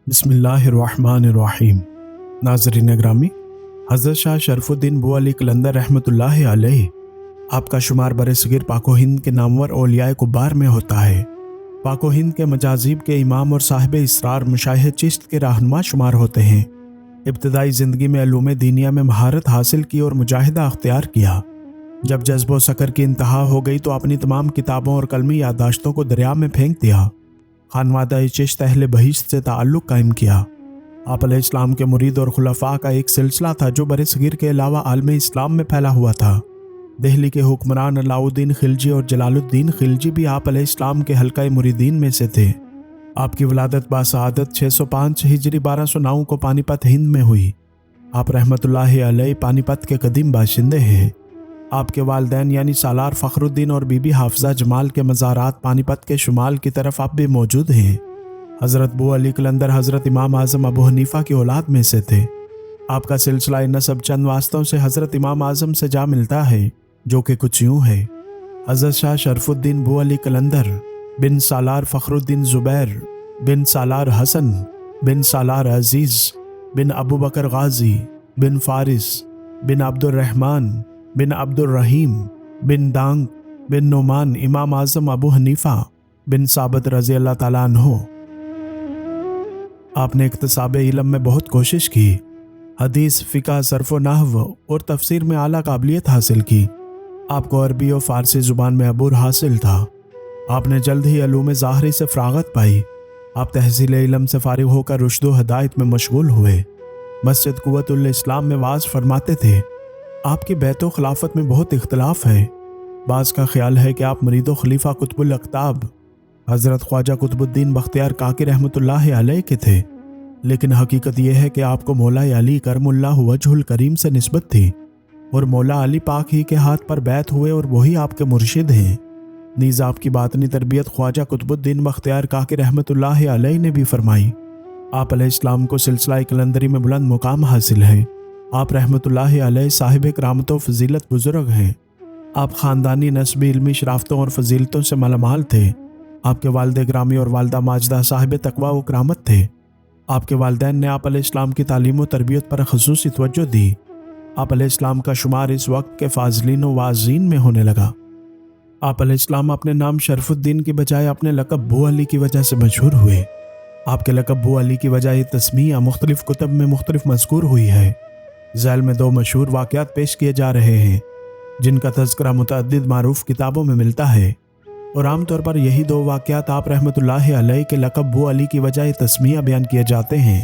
बिस्मिल्लाहिर्रहमानिर्रहीम। नाज़रीन ग्रामी, हज़रत शाह शरफुद्दीन बू अली कलंदर रहमतुल्लाहि अलैहि आपका शुमार बरसगीर पाको हिंद के नामवर औलियाए कुब्बार में होता है। पाको हिंद के मजाजीब के इमाम और साहिब इसरार मशाइख चिश्त के रहनुमा शुमार होते हैं। इब्तदाई ज़िंदगी में अलूम दीनिया में महारत हासिल की और मुजाहिदा अख्तियार किया। जब जज्बो सकर की इंतहा हो गई तो अपनी तमाम किताबों और कलमी यादाश्तों को दरिया में फेंक दिया। खानवादा चिश्त अहले बहिश्त से ताल्लुक़ कायम किया। आप अलैहिस्सलाम के मुरीद और खुलफा का एक सिलसिला था जो बरसगीर के अलावा आलम इस्लाम में फैला हुआ था। दिल्ली के हुक्मरान अलाउद्दीन खिलजी और जलालुद्दीन खिलजी भी आप अलैहिस्सलाम के हल्का मुरीदीन में से थे। आपकी वलादत बासआदत 605 हिजरी 1209 को पानीपत हिंद में हुई। आप रहमतुल्लाहि अलैहि पानीपत के कदीम बाशिंदे हैं। आपके वालिदैन यानी सालार फ़खरुद्दीन और बीबी हाफिज़ा जमाल के मज़ारात पानीपत के शुमाल की तरफ अब भी मौजूद हैं। हज़रत बू अली कलंदर हज़रत इमाम आज़म अबू हनीफ़ा की औलाद में से थे। आपका सिलसिला नसब चंद वास्तों से हज़रत इमाम आज़म से जा मिलता है, जो कि कुछ यूँ है। हज़रत शाह शरफुद्दीन बू अली कलंदर बिन सालार फ़खरुद्दीन ज़ुबैर बिन सालार हसन बिन सालार अज़ीज़ बिन अबू बकर गाजी बिन फ़ारिस बिन अब्दुर्रहमान बिन अब्दुर्रहीम बिन दांग बिन नोमान इमाम आज़म अबू हनीफ़ा बिन साबत रज़ी अल्लाह ताला अन्हो। आपने इक्तिसाब इल्म में बहुत कोशिश की। हदीस, फ़िक़ह, सर्फ़ व नहव और तफसीर में आला काबिलियत हासिल की। आपको अरबी और फ़ारसी ज़ुबान में अबूर हासिल था। आपने जल्द ही अलूम ज़ाहरी से फ़राग़त पाई। आप तहसील इल्म से फ़ारिग़ होकर रुश्द व हदायत में मशगूल हुए। मस्जिद क़ुव्वतुल इस्लाम में वाज़ फरमाते थे। आपकी बैत व खिलाफत में बहुत इख्तिलाफ है। बाज़ का ख्याल है कि आप मुरीद व खलीफा कुतुबुल अक़ताब हज़रत ख्वाजा कुतुबुद्दीन बख्तियार काकी रहमतुल्लाहि अलैहि के थे, लेकिन हकीकत यह है कि आपको मौला अली करमुल्लाहु वजहुल करीम से निस्बत थी और मौला अली पाक ही के हाथ पर बैत हुए और वही आपके मुर्शिद हैं। नीज़ आपकी बातनी तरबियत ख्वाजा कुतुबुद्दीन बख्तियार काकी रहमतुल्लाहि अलैहि ने भी फरमाई। आप अलैहिस्सलाम को सिलसिला कलंदरी में बुलंद मुकाम हासिल है। आप रहमतुल्लाहि अलैहि साहिब करामत व फजीलत बुजुर्ग हैं। आप ख़ानदानी नस्बी इल्मी शराफ़तों और फजीलतों से मालामाल थे। आपके वालिद ग्रामी और वालिदा माजिदा साहिब तक़वा व करामत थे। आपके वालिदैन ने आप अलैहिस्सलाम की तालीम व तरबियत पर ख़ुसूसी तवज्जो दी। आप अलैहिस्सलाम का शुमार इस वक्त के फ़ाज़िलीन व वाज़ीन में होने लगा। आप अलैहिस्सलाम अपने नाम शरफुद्दीन की बजाय अपने लक़ब बू अली की वजह से मशहूर हुए। आपके लक़ब बू अली की वजह ये तस्मीया मुख्तलिफ़ कुतब में मुख्तलिफ़ मज़कूर हुई है। ज़ैल में दो मशहूर वाक़यात पेश किए जा रहे हैं, जिनका तज़किरा मुतअद्दिद मारूफ़ किताबों में मिलता है, और आम तौर पर यही दो वाक़यात आप रहमतुल्लाहि अलैहि के लक़ब बू अली की वजह तस्मिया बयान किए जाते हैं।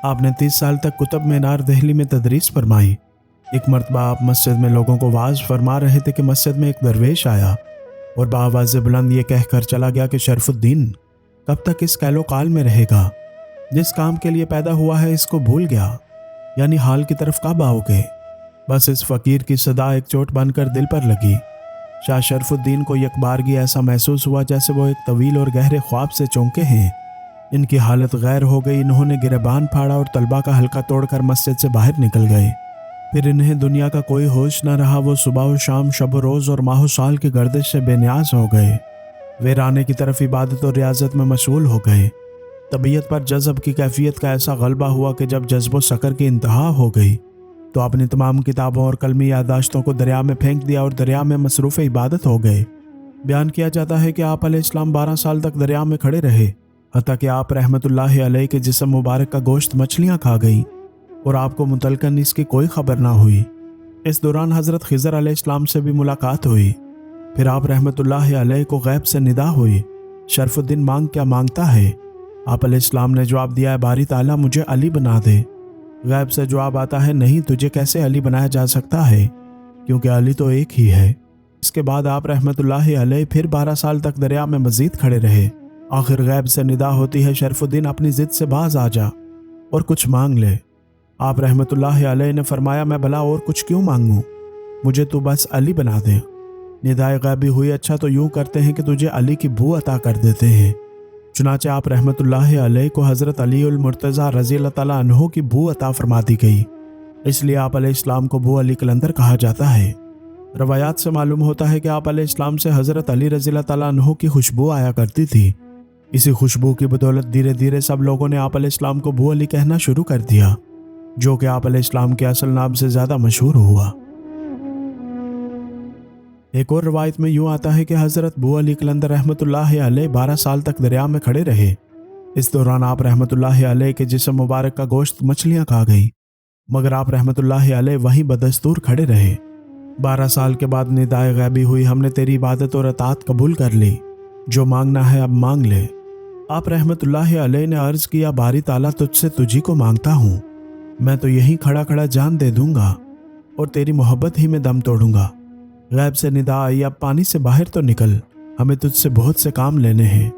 आपने 30 साल तक कुतुब मीनार दिल्ली में तदरीस फरमाई। एक मरतबा आप मस्जिद में लोगों को वाज़ फरमा रहे थे कि मस्जिद में एक दरवेश आया और बाआवाज़ बुलंद ये कहकर चला गया कि शरफुद्दीन कब तक इस कैलो काल में रहेगा? जिस काम के लिए पैदा हुआ है इसको भूल गया, यानी हाल की तरफ कब आओगे? बस इस फ़कीर की सदा एक चोट बनकर दिल पर लगी। शाह शरफुद्दीन को यकबारगी ऐसा महसूस हुआ जैसे वो एक तवील और गहरे ख्वाब से चौंके हैं। इनकी हालत गैर हो गई। इन्होंने गिरबान फाड़ा और तलबा का हल्का तोड़कर मस्जिद से बाहर निकल गए। फिर इन्हें दुनिया का कोई होश न रहा। वो सुबह व शाम, शब रोज़ और माह साल की गर्दिश से बेनियाज हो गए। वीराने की तरफ इबादत और रियाजत में मशगूल हो गए। तबीयत पर जज़ब की कैफियत का ऐसा गलबा हुआ कि जब जज्बो सकर की इंतहा हो गई तो अपनी तमाम किताबों और कलमी यादाश्तों को दरिया में फेंक दिया और दरिया में मसरूफ़ इबादत हो गए। बयान किया जाता है कि आप अलैहिस्सलाम 12 साल तक दरिया में खड़े रहे, हत्ता कि आप रहमतुल्लाहि अलैहि के जिस्म मुबारक का गोश्त मछलियाँ खा गई और आपको मुतलकन इसकी कोई खबर ना हुई। इस दौरान हज़रत खिज़र अलैहिस्सलाम से भी मुलाकात हुई। फिर आप रहमतुल्लाहि अलैहि को गैब से निदा हुई, शरफुद्दीन मांग क्या मांगता है? आप अलैहिस्सलाम ने जवाब दिया है, बारी ताला मुझे अली बना दे। गैब से जवाब आता है, नहीं, तुझे कैसे अली बनाया जा सकता है, क्योंकि अली तो एक ही है। इसके बाद आप रहमतुल्लाहि अलैहि फिर 12 साल तक दरिया में मज़ीद खड़े रहे। आखिर गैब से निदा होती है, शरफुद्दीन अपनी ज़िद से बाज आ जा और कुछ मांग ले। आप रहमतुल्लाहि अलैहि ने फरमाया, मैं भला और कुछ क्यों मांगूँ, मुझे तो बस अली बना दे। निदाए गैबी हुई, अच्छा तो यूँ करते हैं कि तुझे अली की बू अता कर देते हैं। चुनाचे आप रहमतुल्लाहि अलैहि को हज़रत अली उल मुर्तज़ा रज़ी अल्लाह ताला अन्हो की बू अता फरमा दी गई। इसलिए आप अलैहिस्सलाम को बू अली कलंदर कहा जाता है। रवायात से मालूम होता है कि आप अलैहिस्सलाम से हज़रत अली रज़ी अल्लाह ताला अन्हो की खुशबू आया करती थी। اسی خوشبو کی بدولت دھیرے دھیرے سب لوگوں نے آپ علیہ السلام کو بو علی کہنا شروع کر دیا، جو کہ آپ علیہ السلام کے اصل نام سے زیادہ مشہور ہوا۔ ایک اور روایت میں یوں آتا ہے کہ حضرت بو علی قلندر رحمۃ اللہ علیہ 12 سال تک دریا میں کھڑے رہے۔ اس دوران آپ رحمۃ اللہ علیہ کے جسم مبارک کا گوشت مچھلیاں کھا گئیں، مگر آپ رحمۃ اللہ علیہ وہیں بدستور کھڑے رہے۔ 12 سال کے بعد ندائے غیبی ہوئی، ہم نے تیری عبادت اور اطاعت قبول کر لی، جو مانگنا ہے اب مانگ لے۔ آپ رحمۃ اللہ علیہ نے عرض کیا، باری تعالیٰ تجھ سے تجھی کو مانگتا ہوں، میں تو یہیں کھڑا کھڑا جان دے دوں گا اور تیری محبت ہی میں دم توڑوں گا۔ غیب سے ندا آئی، اب پانی سے باہر تو نکل، ہمیں تجھ سے بہت سے کام لینے ہیں۔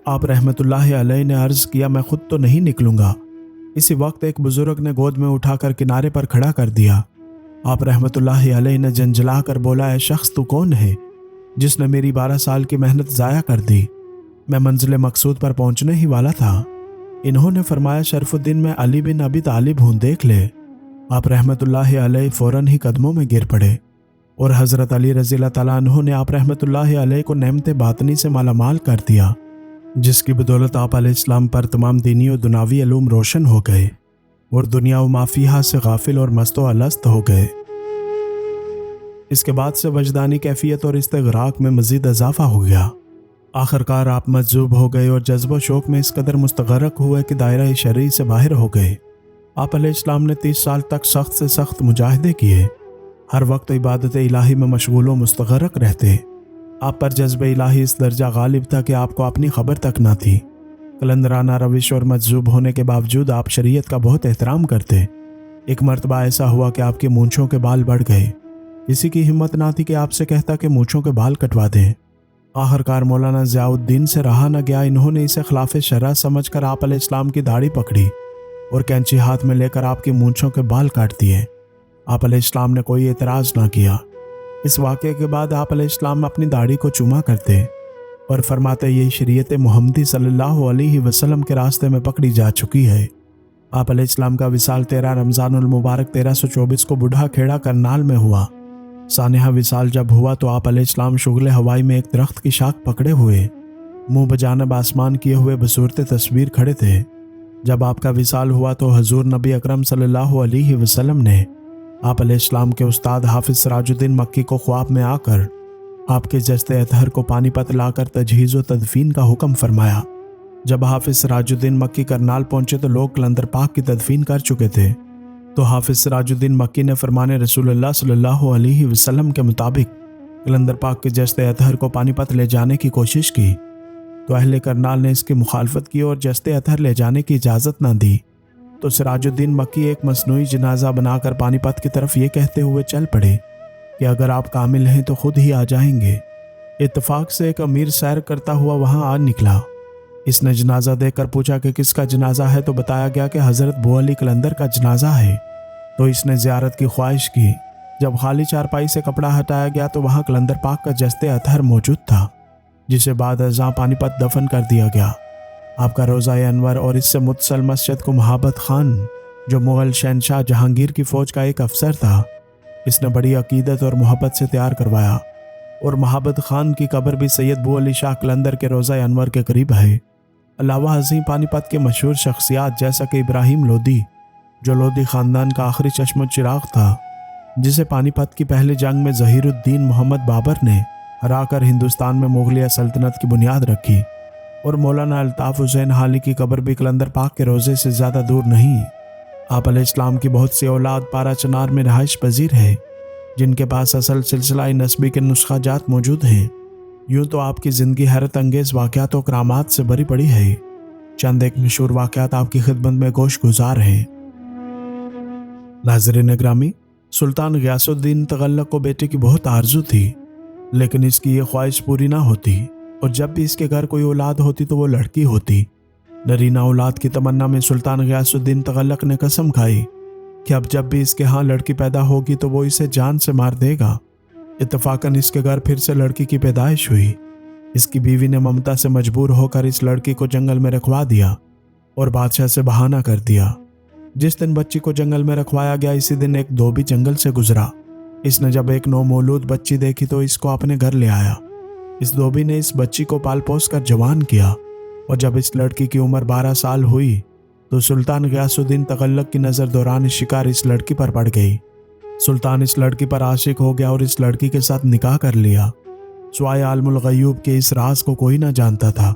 آپ رحمۃ اللہ علیہ نے عرض کیا، میں خود تو نہیں نکلوں گا۔ اسی وقت ایک بزرگ نے گود میں اٹھا کر کنارے پر کھڑا کر دیا۔ آپ رحمۃ اللہ علیہ نے جھنجھلا کر بولا، اے شخص تو کون ہے جس نے میری 12 سال کی محنت ضائع کر دی؟ میں منزل مقصود پر پہنچنے ہی والا تھا۔ انہوں نے فرمایا، شرف الدین میں علی بن ابی طالب ہوں، دیکھ لے۔ آپ رحمۃ اللہ علیہ فوراً ہی قدموں میں گر پڑے اور حضرت علی رضی اللہ تعالیٰ عنہ نے آپ رحمۃ اللہ علیہ کو نعمت باطنی سے مالا مال کر دیا، جس کی بدولت آپ علیہ السلام پر تمام دینی و دنیاوی علوم روشن ہو گئے اور دنیا و ما فیہا سے غافل اور مست و الست ہو گئے۔ اس کے بعد سے وجدانی کیفیت اور استغراق میں مزید اضافہ ہو گیا۔ آخرکار آپ مجذوب ہو گئے اور جذب و شوق میں اس قدر مستغرق ہوئے کہ دائرہ شرعی سے باہر ہو گئے۔ آپ علیہ السلام نے 30 سال تک سخت سے سخت مجاہدے کیے، ہر وقت عبادت الہی میں مشغول و مستغرق رہتے۔ آپ پر جذب الہی اس درجہ غالب تھا کہ آپ کو اپنی خبر تک نہ تھی۔ قلندرانہ روش اور مجذوب ہونے کے باوجود آپ شریعت کا بہت احترام کرتے۔ ایک مرتبہ ایسا ہوا کہ آپ کی مونچھوں کے بال بڑھ گئے، کسی کی ہمت نہ تھی کہ آپ سے کہتا کہ مونچھوں کے بال کٹوا دیں۔ آخرکار مولانا ضیاء الدین سے رہا نہ گیا، انہوں نے اسے خلاف شرع سمجھ کر آپ علیہ السلام کی داڑھی پکڑی اور کینچی ہاتھ میں لے کر آپ کی مونچھوں کے بال کاٹ دیے۔ آپ علیہ السلام نے کوئی اعتراض نہ کیا۔ اس واقعے کے بعد آپ علیہ السلام اپنی داڑھی کو چوما کرتے اور فرماتے، یہ شریعت محمدی صلی اللہ علیہ وسلم کے راستے میں پکڑی جا چکی ہے۔ آپ علیہ السلام کا وصال 13 رمضان المبارک 1324 کو بڑھا کھیڑا کرنال میں ہوا۔ سانحہ وصال جب ہوا تو آپ علیہ السلام شغل ہوائی میں ایک درخت کی شاخ پکڑے ہوئے منہ بجانب آسمان کیے ہوئے بصورت تصویر کھڑے تھے۔ جب آپ کا وصال ہوا تو حضور نبی اکرم صلی اللہ علیہ وسلم نے آپ علیہ السلام کے استاد حافظ سراج الدین مکی کو خواب میں آ کر آپ کے جسد اطہر کو پانی پت لا کر تجہیز و تدفین کا حکم فرمایا۔ جب حافظ سراج الدین مکی کرنال پہنچے تو لوگ قلندر پاک کی تدفین کر چکے تھے، تو حافظ سراج الدین مکی نے فرمان رسول اللہ صلی اللہ علیہ وسلم کے مطابق قلندر پاک کے جسد اطہر کو پانی پت لے جانے کی کوشش کی، تو اہل کرنال نے اس کی مخالفت کی اور جسد اطہر لے جانے کی اجازت نہ دی۔ تو سراج الدین مکی ایک مصنوعی جنازہ بنا کر پانی پت کی طرف یہ کہتے ہوئے چل پڑے کہ اگر آپ کامل ہیں تو خود ہی آ جائیں گے۔ اتفاق سے ایک امیر سیر کرتا ہوا وہاں آ نکلا۔ اس نے جنازہ دیکھ کر پوچھا کہ کس کا جنازہ ہے، تو بتایا گیا کہ حضرت بو علی قلندر کا جنازہ ہے۔ تو اس نے زیارت کی خواہش کی۔ جب خالی چارپائی سے کپڑا ہٹایا گیا تو وہاں قلندر پاک کا جسد اطہر موجود تھا، جسے بعد ازاں پانی پت دفن کر دیا گیا۔ آپ کا روضہ انور اور اس سے متصل مسجد کو محبت خان، جو مغل شہنشاہ جہانگیر کی فوج کا ایک افسر تھا، اس نے بڑی عقیدت اور محبت سے تیار کروایا، اور محبت خان کی قبر بھی سید بو علی شاہ قلندر کے روضہ انور کے قریب ہے۔ علاوہ ازیں پانی پت کے مشہور شخصیات جیسا کہ ابراہیم لودھی، جو لودھی خاندان کا آخری چشم و چراغ تھا، جسے پانی پت کی پہلی جنگ میں ظہیر الدین محمد بابر نے ہرا کر ہندوستان میں مغلیہ سلطنت کی بنیاد رکھی، اور مولانا الطاف حسین حالی کی قبر بھی قلندر پاک کے روضے سے زیادہ دور نہیں۔ آپ علیہ السلام کی بہت سی اولاد پارا چنار میں رہائش پذیر ہے، جن کے پاس اصل سلسلہ نسبی کے نسخہ جات موجود ہیں۔ یوں تو آپ کی زندگی حیرت انگیز واقعات و کرامات سے بھری پڑی ہے۔ چند ایک مشہور واقعات آپ کی خدمت میں گوش گزار ہیں۔ ناظرین گرامی، سلطان غیاث الدین تغلق کو بیٹے کی بہت آرزو تھی، لیکن اس کی یہ خواہش پوری نہ ہوتی، اور جب بھی اس کے گھر کوئی اولاد ہوتی تو وہ لڑکی ہوتی۔ نرینہ اولاد کی تمنا میں سلطان غیاث الدین تغلق نے قسم کھائی کہ اب جب بھی اس کے ہاں لڑکی پیدا ہوگی تو وہ اسے جان سے مار دے گا۔ اتفاقاً اس کے گھر پھر سے لڑکی کی پیدائش ہوئی۔ اس کی بیوی نے ممتا سے مجبور ہو کر اس لڑکی کو جنگل میں رکھوا دیا اور بادشاہ سے بہانہ کر دیا۔ جس دن بچی کو جنگل میں رکھوایا گیا، اسی دن ایک دھوبی جنگل سے گزرا۔ اس نے جب ایک نومولود بچی دیکھی تو اس کو اپنے گھر لے آیا۔ اس دھوبی نے اس بچی کو پال پوس کر جوان کیا اور جب اس لڑکی کی عمر 12 سال ہوئی تو سلطان غیاث الدین تغلق کی نظر دوران شکار اس لڑکی پر پڑ گئی۔ سلطان اس لڑکی پر عاشق ہو گیا اور اس لڑکی کے ساتھ نکاح کر لیا۔ سوائے عالم الغیوب کے اس راز کو کوئی نہ جانتا تھا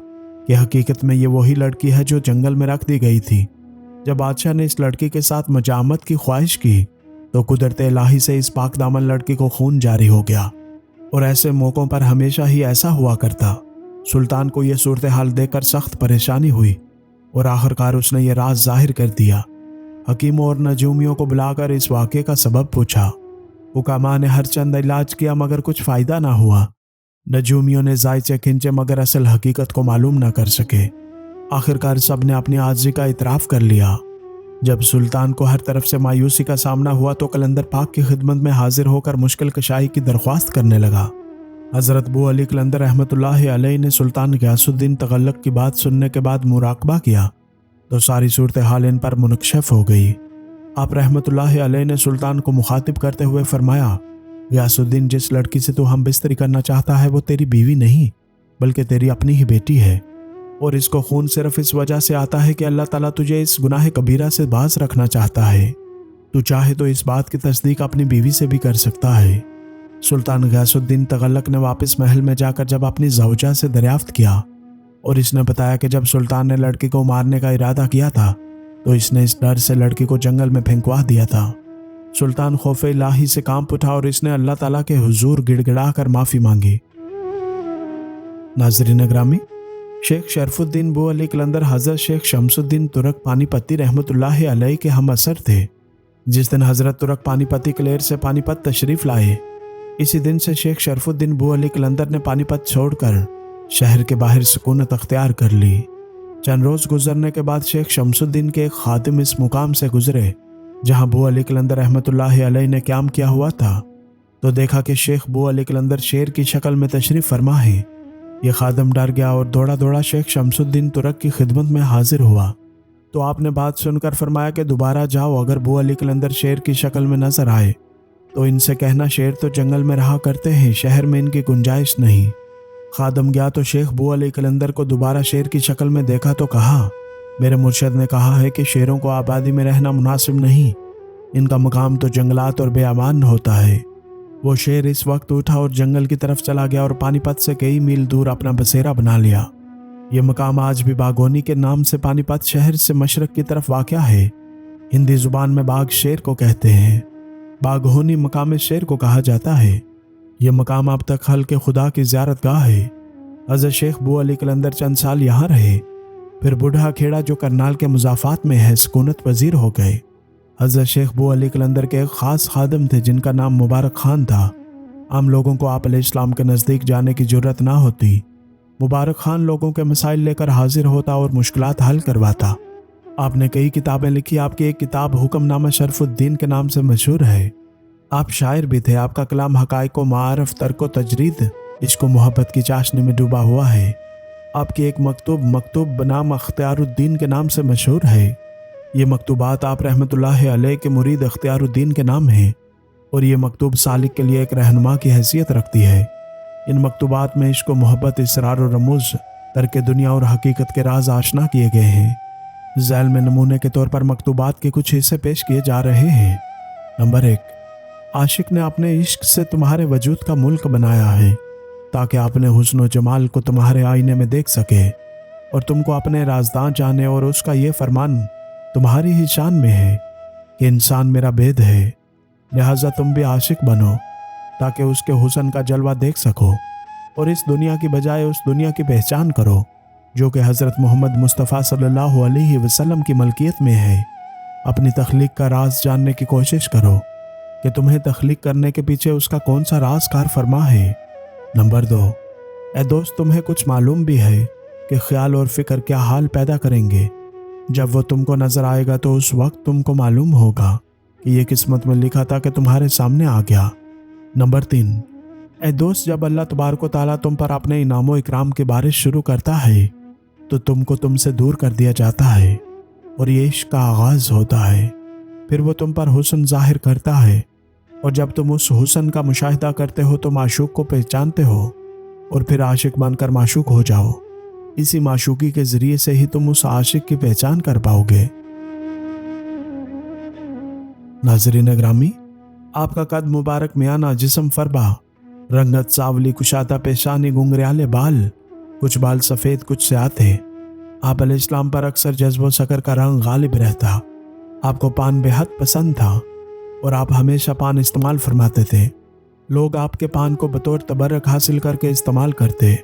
کہ حقیقت میں یہ وہی لڑکی ہے جو جنگل میں رکھ دی گئی تھی۔ جب بادشاہ نے اس لڑکی کے ساتھ مجامت کی خواہش کی تو قدرت الہی سے اس پاک دامن لڑکی کو خون جاری ہو گیا، اور ایسے موقعوں پر ہمیشہ ہی ایسا ہوا کرتا۔ سلطان کو یہ صورتحال دیکھ کر سخت پریشانی ہوئی اور آخرکار اس نے یہ راز ظاہر کر دیا۔ حکیموں اور نجومیوں کو بلا کر اس واقعے کا سبب پوچھا۔ حکاماں نے ہر چند علاج کیا مگر کچھ فائدہ نہ ہوا۔ نجومیوں نے زائچے کھینچے مگر اصل حقیقت کو معلوم نہ کر سکے۔ آخرکار سب نے اپنی عاجزی کا اعتراف کر لیا۔ جب سلطان کو ہر طرف سے مایوسی کا سامنا ہوا تو قلندر پاک کی خدمت میں حاضر ہو کر مشکل کشائی کی درخواست کرنے لگا۔ حضرت بو علی قلندر رحمۃ اللہ علیہ نے سلطان غیاث الدین تغلق کی بات سننے کے بعد مراقبہ کیا تو ساری صورتحال ان پر منکشف ہو گئی۔ آپ رحمۃ اللہ علیہ نے سلطان کو مخاطب کرتے ہوئے فرمایا، غیاث الدین، جس لڑکی سے تو ہم بستری کرنا چاہتا ہے وہ تیری بیوی نہیں بلکہ تیری اپنی ہی بیٹی ہے، اور اس کو خون صرف اس وجہ سے آتا ہے کہ اللہ تعالیٰ تجھے اس گناہ کبیرہ سے باز رکھنا چاہتا ہے۔ تو چاہے تو اس بات کی تصدیق اپنی بیوی سے بھی کر سکتا ہے۔ سلطان غیاث الدین تغلق نے واپس محل میں جا کر جب اپنی زوجہ سے دریافت کیا اور اس نے بتایا کہ جب سلطان نے لڑکی کو مارنے کا ارادہ کیا تھا تو اس نے اس ڈر سے لڑکی کو جنگل میں پھینکوا دیا تھا۔ سلطان خوف الہی سے کانپ اٹھا اور اس نے اللہ تعالیٰ کے حضور گڑ گڑا کر معافی مانگی۔ ناظرین گرامی، شیخ شرف الدین بو علی قلندر حضرت شیخ شمس الدین ترک پانی پتی رحمۃ اللہ علیہ کے ہم اثر تھے۔ جس دن حضرت ترک پانی پتی کلیر سے پانی پت تشریف لائے، اسی دن سے شیخ شرف الدین بو علی قلندر نے پانی پت چھوڑ کر شہر کے باہر سکونت اختیار کر لی۔ چند روز گزرنے کے بعد شیخ شمس الدین کے ایک خادم اس مقام سے گزرے جہاں بو علی قلندر رحمۃ اللہ علیہ نے قیام کیا ہوا تھا، تو دیکھا کہ شیخ بو علی قلندر شیر کی شکل میں تشریف فرما ہے۔ یہ خادم ڈر گیا اور دوڑا دوڑا شیخ شمس الدین ترک کی خدمت میں حاضر ہوا تو آپ نے بات سن کر فرمایا کہ دوبارہ جاؤ، اگر بو علی قلندر شیر کی شکل میں نظر آئے تو ان سے کہنا شیر تو جنگل میں رہا کرتے ہیں، شہر میں ان کی گنجائش نہیں۔ خادم گیا تو شیخ بو علی قلندر کو دوبارہ شیر کی شکل میں دیکھا تو کہا، میرے مرشد نے کہا ہے کہ شیروں کو آبادی میں رہنا مناسب نہیں، ان کا مقام تو جنگلات اور بیابان ہوتا ہے۔ وہ شیر اس وقت اٹھا اور جنگل کی طرف چلا گیا اور پانی پت سے کئی میل دور اپنا بسیرا بنا لیا۔ یہ مقام آج بھی باغونی کے نام سے پانی پت شہر سے مشرق کی طرف واقع ہے۔ ہندی زبان میں باغ شیر کو کہتے ہیں، باغونی مقام شیر کو کہا جاتا ہے۔ یہ مقام اب تک خلق خدا کی زیارت گاہ ہے۔ حضرت شیخ بو علی قلندر چند سال یہاں رہے، پھر بوڑھا کھیڑا جو کرنال کے مضافات میں ہے سکونت پذیر ہو گئے۔ حضرت شیخ بو علی قلندر کے ایک خاص خادم تھے جن کا نام مبارک خان تھا۔ عام لوگوں کو آپ علیہ السلام کے نزدیک جانے کی جرت نہ ہوتی۔ مبارک خان لوگوں کے مسائل لے کر حاضر ہوتا اور مشکلات حل کرواتا۔ آپ نے کئی کتابیں لکھی، آپ کی ایک کتاب حکم نامہ شرف الدین کے نام سے مشہور ہے۔ آپ شاعر بھی تھے، آپ کا کلام حقائق و معارف، ترک و تجرید، عشق و محبت کی چاشنی میں ڈوبا ہوا ہے۔ آپ کی ایک مکتوب بنام اختیار الدین کے نام سے مشہور ہے۔ یہ مکتوبات آپ رحمۃ اللہ علیہ کے مرید اختیار الدین کے نام ہیں، اور یہ مکتوب سالک کے لیے ایک رہنما کی حیثیت رکھتی ہے۔ ان مکتوبات میں عشق و محبت، اسرار و رموز، ترک دنیا اور حقیقت کے راز آشنا کیے گئے ہیں۔ ذیل میں نمونے کے طور پر مکتوبات کے کچھ حصے پیش کیے جا رہے ہیں۔ نمبر 1، عاشق نے اپنے عشق سے تمہارے وجود کا ملک بنایا ہے تاکہ اپنے حسن و جمال کو تمہارے آئینے میں دیکھ سکے اور تم کو اپنے رازداں جانے، اور اس کا یہ فرمان تمہاری ہی شان میں ہے کہ انسان میرا بید ہے، لہٰذا تم بھی عاشق بنو تاکہ اس کے حسن کا جلوہ دیکھ سکو اور اس دنیا کی بجائے اس دنیا کی پہچان کرو جو کہ حضرت محمد مصطفیٰ صلی اللہ علیہ وسلم کی ملکیت میں ہے۔ اپنی تخلیق کا راز جاننے کی کوشش کرو کہ تمہیں تخلیق کرنے کے پیچھے اس کا کون سا راز کار فرما ہے۔ نمبر 2، اے دوست، تمہیں کچھ معلوم بھی ہے کہ خیال اور فکر کیا حال پیدا کریں گے۔ جب وہ تم کو نظر آئے گا تو اس وقت تم کو معلوم ہوگا کہ یہ قسمت میں لکھا تھا کہ تمہارے سامنے آ گیا۔ نمبر 3، اے دوست، جب اللہ تبارک و تعالیٰ تم پر اپنے انعام و اکرام کی بارش شروع کرتا ہے تو تم کو تم سے دور کر دیا جاتا ہے اور یہ عشق کا آغاز ہوتا ہے۔ پھر وہ تم پر حسن ظاہر کرتا ہے اور جب تم اس حسن کا مشاہدہ کرتے ہو تو معشوق کو پہچانتے ہو اور پھر عاشق بن کر معشوق ہو جاؤ۔ इसी माशूकी के जरिए से ही तुम उस आशिक की पहचान कर पाओगे। नाज़रीन ग्रामी, आपका कद मुबारक, मियाना जिस्म फरबा, रंगत सावली, कुशादा पेशानी, घुंघराले बाल, कुछ बाल सफ़ेद कुछ स्याह थे। आप अलैहिस्सलाम पर अक्सर जज्ब शकर का रंग गालिब रहता। आपको पान बेहद पसंद था और आप हमेशा पान इस्तेमाल फरमाते थे। लोग आपके पान को बतौर तबर्रक हासिल करके इस्तेमाल करते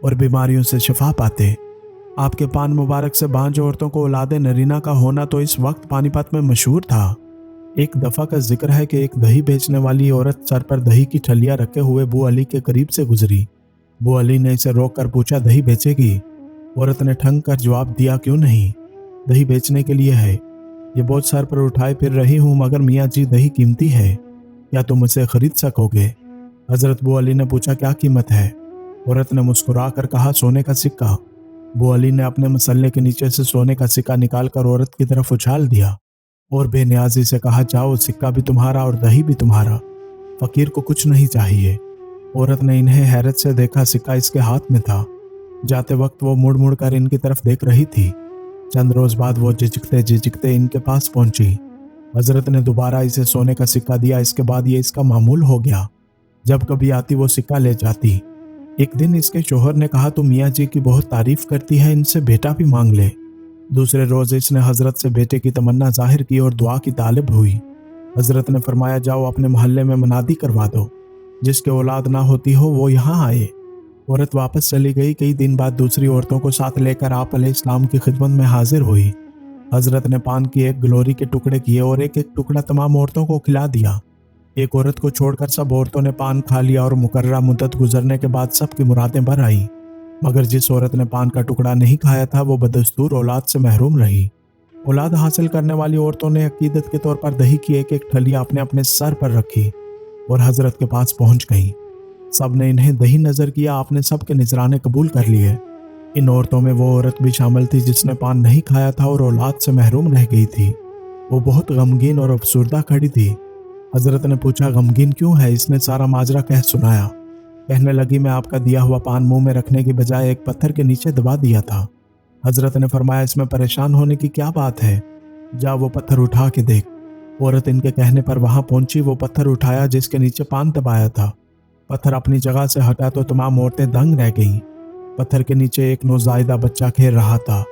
और बीमारियों से शिफा पाते। आपके पान मुबारक से बांझ औरतों को औलाद नरीना का होना तो इस वक्त पानीपत में मशहूर था। एक दफ़ा का जिक्र है कि एक दही बेचने वाली औरत सर पर दही की ठलियाँ रखे हुए बू अली के करीब से गुजरी। बू अली ने इसे रोक कर पूछा, दही बेचेगी? औरत ने ठंग कर जवाब दिया, क्यों नहीं, दही बेचने के लिए है। ये बोझ सर पर उठाए फिर रही हूँ, मगर मियाँ जी दही कीमती है, क्या तुम उसे खरीद सकोगे? हजरत बू अली ने पूछा, क्या कीमत है? औरत ने मुस्कुरा कर कहा, सोने का सिक्का। बू अली ने अपने मसल्ले के नीचे से सोने का सिक्का निकाल कर औरत की तरफ उछाल दिया और बेनियाजी से कहा, जाओ, सिक्का भी तुम्हारा और दही भी तुम्हारा, फकीर को कुछ नहीं चाहिए। औरत ने इन्हें हैरत से देखा। सिक्का इसके हाथ में था। जाते वक्त वो मुड़ मुड़ कर इनकी तरफ देख रही थी। चंद रोज बाद वो झिझकते झिझकते इनके पास पहुंची। हजरत ने दोबारा इसे सोने का सिक्का दिया। इसके बाद ये इसका मामूल हो गया, जब कभी आती वो सिक्का ले जाती। एक दिन इसके शोहर ने कहा, तू मियाँ जी की बहुत तारीफ करती है, इनसे बेटा भी मांग ले। दूसरे रोज इसने हजरत से बेटे की तमन्ना जाहिर की और दुआ की तालिब हुई। हजरत ने फरमाया, जाओ अपने मोहल्ले में मनादी करवा दो, जिसके औलाद ना होती हो वो यहाँ आए। औरत वापस चली गई। कई दिन बाद दूसरी औरतों को साथ लेकर आप अलैहिस्सलाम की खिदमत में हाजिर हुई। हजरत ने पान की एक ग्लोरी के टुकड़े किए और एक एक टुकड़ा तमाम औरतों को खिला दिया। एक औरत को छोड़कर सब औरतों ने पान खा लिया और मुकर्ररा मुद्दत गुजरने के बाद सबकी मुरादें भर आईं। मगर जिस औरत ने पान का टुकड़ा नहीं खाया था वो बदस्तूर औलाद से महरूम रही। औलाद हासिल करने वाली औरतों ने अकीदत के तौर पर दही की एक एक ठलिया अपने अपने सर पर रखी और हजरत के पास पहुंच गईं। सब ने इन्हें दही नजर किया। आपने सब के निजराने कबूल कर लिए। इन औरतों में वो औरत भी शामिल थी जिसने पान नहीं खाया था और औलाद से महरूम रह गई थी। वो बहुत गमगीन और अफसुर्दा खड़ी थी। हजरत ने पूछा, गमगीन क्यों है? इसने सारा माजरा कह सुनाया। कहने लगी, मैं आपका दिया हुआ पान मुंह में रखने की बजाय एक पत्थर के नीचे दबा दिया था। हजरत ने फरमाया, इसमें परेशान होने की क्या बात है, जा वो पत्थर उठा के देख। औरत इनके कहने पर वहां पहुंची। वो पत्थर उठाया जिसके नीचे पान दबाया था। पत्थर अपनी जगह से हटा तो तमाम औरतें दंग रह गईं। पत्थर के नीचे एक नौज़ायदा बच्चा खेल रहा था।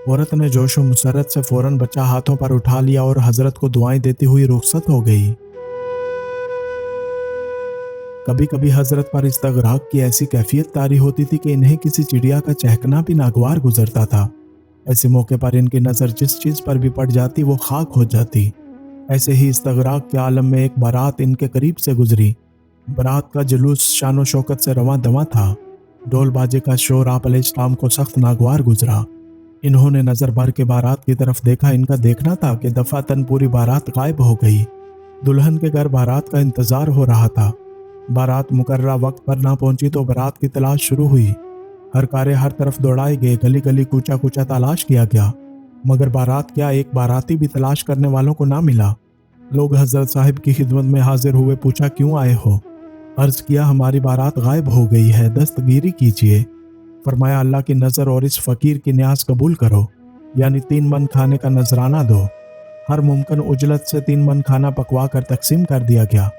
औरत ने जोशो मुसरत से फौरन बच्चा हाथों पर उठा लिया और हजरत को दुआएं देती हुई रुखसत हो गई। कभी कभी हजरत पर इस्तगराक की ऐसी कैफियत तारी होती थी कि इन्हें किसी चिड़िया का चहकना भी नागवार गुजरता था। ऐसे मौके पर इनकी नज़र जिस चीज़ पर भी पड़ जाती वो खाक हो जाती। ऐसे ही इस्तगराक के आलम में एक बारात इनके करीब से गुजरी। बारात का जुलूस शानो शौकत से रवां दवां था। ढोल बाजे का शोर आप अलैहिस्सलाम को सख्त नागवार गुजरा। इन्होंने नज़र भर के बारात की तरफ देखा। इनका देखना था कि दफातन पूरी बारात गायब हो गई। दुल्हन के घर बारात का इंतजार हो रहा था। बारात मुकर्ररा वक्त पर ना पहुंची तो बारात की तलाश शुरू हुई। हर कारे हर तरफ दौड़ाए गए, गली गली कूचा कूचा तलाश किया गया, मगर बारात क्या एक बाराती भी तलाश करने वालों को ना मिला। लोग हजरत साहिब की खिदमत में हाजिर हुए। पूछा, क्यों आए हो? अर्ज किया, हमारी बारात गायब हो गई है, दस्तगीरी कीजिए। फरमाया, अल्लाह की नज़र और इस फ़कीर की न्याज कबूल करो, यानी 3 मन खाने का नजराना दो। हर मुमकिन उजलत से 3 मन खाना पकवा कर तकसीम कर दिया गया।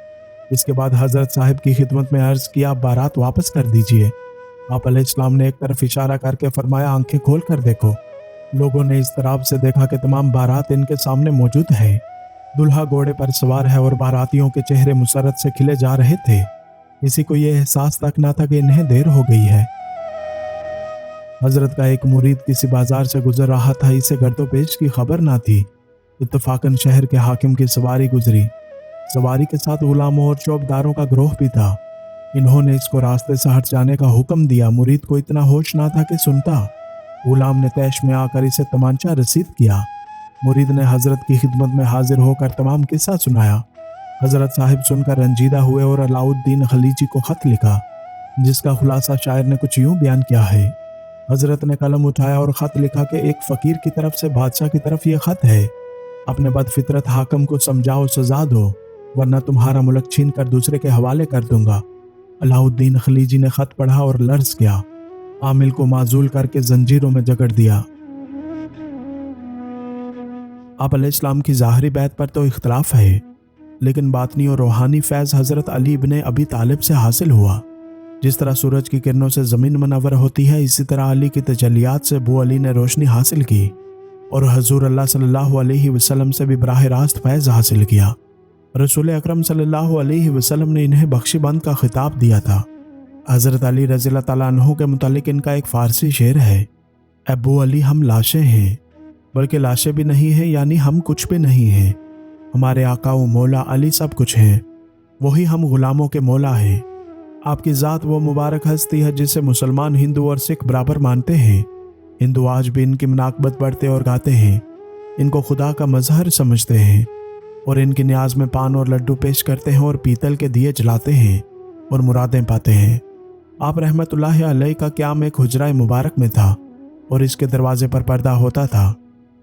इसके बाद हजरत साहिब की खिदमत में अर्ज किया, बारात वापस कर दीजिए। आप अलैहिस्सलाम ने एक तरफ इशारा करके फरमाया, आंखें खोल कर देखो। लोगों ने इस तरफ से देखा कि तमाम बारात इनके सामने मौजूद है। दुल्हा घोड़े पर सवार है और बारातियों के चेहरे मुसरत से खिले जा रहे थे। किसी को यह एहसास तक ना था कि इन्हें देर हो गई है। हजरत का एक मुरीद किसी बाजार से गुजर रहा था। इसे गर्दोपेश की खबर ना थी। इत्तफाकन शहर के हाकिम की सवारी गुजरी। सवारी के साथ गुलामों और चौबदारों का ग्रोह भी था। इन्होंने इसको रास्ते से हट जाने का हुक्म दिया। मुरीद को इतना होश ना था कि सुनता। गुलाम ने तैश में आकर इसे तमांचा रसीद किया। मुरीद ने हजरत की खिदमत में हाजिर होकर तमाम किस्सा सुनाया। हजरत साहिब सुनकर रंजीदा हुए और अलाउद्दीन खलीजी को खत लिखा, जिसका खुलासा शायर ने कुछ यूं बयान किया है। हजरत ने कलम उठाया और खत लिखा कि एक फ़कीर की तरफ से बादशाह की तरफ यह खत है। अपने बदफितरत हाकम को समझाओ, सजा दो, वरना तुम्हारा मुल्क छीन कर दूसरे के हवाले कर दूंगा। अलाउद्दीन खलीजी ने खत पढ़ा और लर्ज किया। आमिल को माजूल करके जंजीरों में जकड़ दिया। आप अलैहिस्सलाम की ज़ाहरी बैत पर तो इख्तलाफ है, लेकिन बातनी और रूहानी फैज़ हज़रत अली इब्ने अबी तालिब से हासिल हुआ। जिस तरह सूरज की किरणों से ज़मीन मुनव्वर होती है, इसी तरह अली की तजल्लियात से अबू अली ने रोशनी हासिल की और हजूर अल्लाह सल्लल्लाहु अलैहि वसल्लम से भी बराह रास्त फैज़ हासिल किया। रसूल अकरम सल्लल्लाहु अलैहि वसल्लम ने इन्हें बख्शीबंद का खिताब दिया था। हज़रत अली रज़ियल्लाहु तआला अन्हु के मुतालिक इनका एक फ़ारसी शेर है, अबू अली हम लाशें हैं, बल्कि लाशें भी नहीं हैं, यानी हम कुछ भी नहीं हैं। हमारे आका व मौला अली सब कुछ है, वही हम गुलामों के मौला हैं। आपकी ज़ात वो मुबारक हस्ती है जिसे मुसलमान, हिंदू और सिख बराबर मानते हैं। हिंदू आज भी इनकी मुनाकबत पढ़ते और गाते हैं, इनको खुदा का मजहर समझते हैं और इनकी न्याज में पान और लड्डू पेश करते हैं और पीतल के दिए जलाते हैं और मुरादें पाते हैं। आप रहमतुल्लाहि अलैह का क़याम एक हुजरा मुबारक में था और इसके दरवाजे पर पर्दा होता था।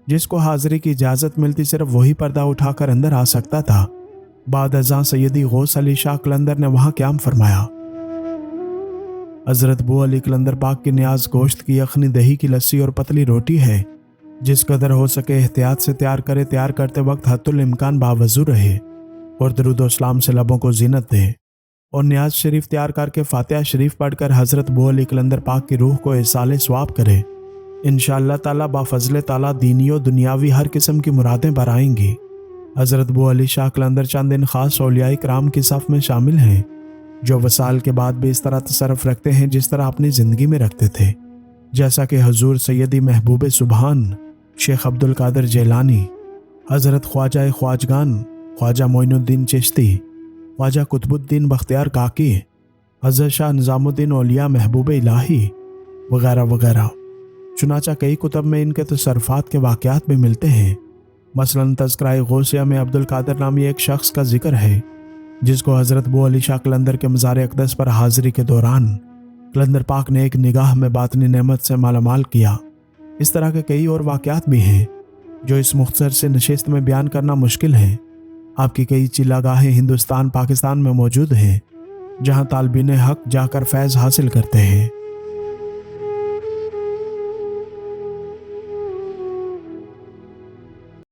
जिसको हाज़िरी की इजाज़त मिलती सिर्फ वही पर्दा उठाकर अंदर आ सकता था। बाद अज़ां सैयदी गौस अली शाह कलंदर ने वहाँ क़याम फरमाया। हज़रत अबू अली कलंदर पाक की न्याज गोश्त की यखनी, दही की लस्सी और पतली रोटी है। जिस कदर हो सके एहतियात से तैयार करे, तैयार करते वक्त हद्दुल इम्कान बावजू रहे और दरूद व सलाम से लबों को जीनत दे और न्याज शरीफ तैयार करके फातिहा शरीफ पढ़कर हज़रत अबू अली कलंदर पाक की रूह को इसाले स्वाब करे। इंशाअल्लाह ताला बाफज़ले ताला दीनी और दुनियावी हर किस्म की मुरादें बराएंगी। हज़रत अबू अली शाह कलंदर चंद इन खास औलियाए किराम की सफ़ में शामिल हैं जो वसाल के बाद भी इस तरह तसर्रुफ़ रखते हैं जिस तरह अपनी ज़िंदगी में रखते थे। जैसा कि हजूर सैयदी महबूब सुबहान शेख अब्दुल कादिर जेलानी, हज़रत ख्वाजा ख्वाजगान ख्वाजा मोइनुद्दीन चिश्ती, ख्वाजा कुतुबुद्दीन बख्तियार काकी, हज़रत शाह निज़ामुद्दीन औलिया महबूब इलाही वगैरह वगैरह। चुनाचा कई कुतब में इनके तसर्रुफ़ात के वाक़यात भी मिलते हैं। मसलन तज़किरा गौसिया में अब्दुल कादिर नामी एक शख्स का जिक्र है जिसको हज़रत अबू अली शाह कलंदर के मज़ार अक़दस पर हाज़िरी के दौरान कलंदर पाक ने एक निगाह में बातनी नेमत से मालामाल किया। इस तरह के कई और वाक़यात भी हैं जो इस मुख्तसर से नशिस्त में बयान करना मुश्किल है। आपकी कई चिल्लागाहें हिंदुस्तान पाकिस्तान में मौजूद हैं जहाँ तालिबीन हक़ जाकर फैज़ हासिल करते हैं।